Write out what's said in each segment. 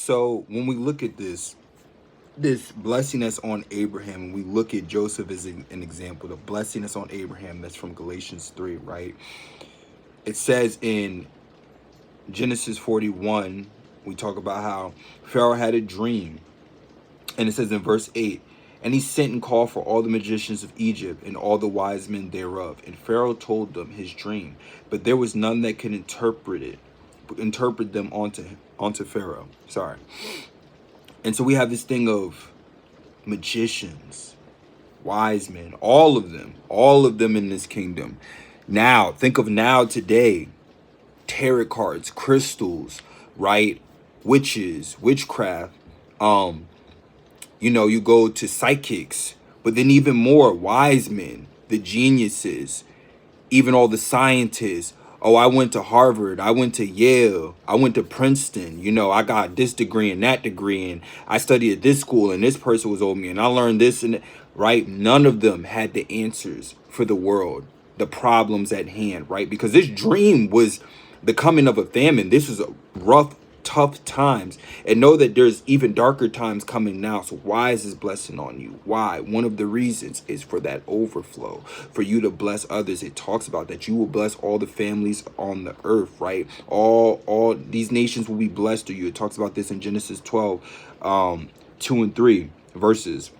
So when we look at this blessing that's on Abraham, and we look at Joseph as an example, the blessing that's on Abraham, that's from Galatians 3, right? It says in Genesis 41, we talk about how Pharaoh had a dream. And it says in verse 8, and he sent and called for all the magicians of Egypt and all the wise men thereof. And Pharaoh told them his dream, but there was none that could interpret them onto Pharaoh. Sorry. And so we have this thing of magicians, wise men, all of them in this kingdom. Now, think of now today, tarot cards, crystals, right? Witches, witchcraft. You go to psychics, but then even more wise men, the geniuses, even all the scientists. Oh, I went to Harvard, I went to Yale, I went to Princeton, I got this degree and that degree, and I studied at this school, and this person was over me, and I learned this and that, right? None of them had the answers for the world, the problems at hand, right? Because this dream was the coming of a famine. This was a rough, tough times, and know that there's even darker times coming now. So why is this blessing on you? Why? One of the reasons is for that overflow, for you to bless others. It talks about that you will bless all the families on the earth, right? All these nations will be blessed through you. It talks about this in Genesis 12 2 and 3 verses,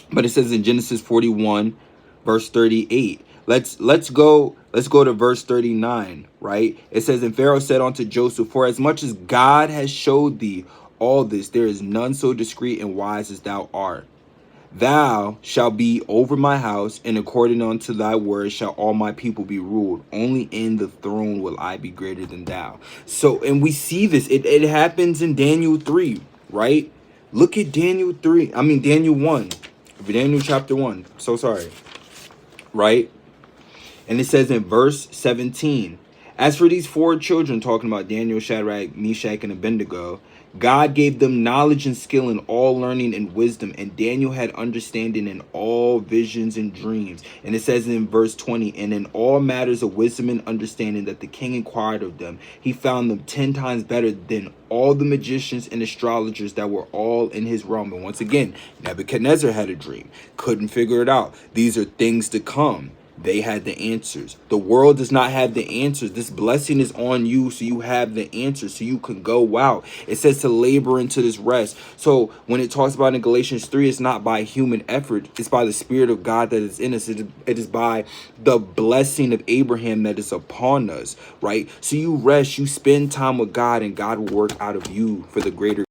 but it says in Genesis 41 verse 38. Let's go to verse 39, right? It says, and Pharaoh said unto Joseph, for as much as God has showed thee all this, there is none so discreet and wise as thou art. Thou shalt be over my house, and according unto thy word shall all my people be ruled. Only in the throne will I be greater than thou. So, and we see this. It happens in Daniel 3, right? Look at Daniel 1. Daniel chapter 1. So sorry. Right? And it says in verse 17, as for these four children, talking about Daniel, Shadrach, Meshach, and Abednego, God gave them knowledge and skill in all learning and wisdom. And Daniel had understanding in all visions and dreams. And it says in verse 20, and in all matters of wisdom and understanding that the king inquired of them, he found them 10 times better than all the magicians and astrologers that were all in his realm. And once again, Nebuchadnezzar had a dream, couldn't figure it out. These are things to come. They had the answers. The world does not have the answers. This blessing is on you, so you have the answers, so you can go out. It says to labor into this rest. So when it talks about in Galatians 3, it's not by human effort. It's by the Spirit of God that is in us. It is by the blessing of Abraham that is upon us, right? So you rest, you spend time with God, and God will work out of you for the greater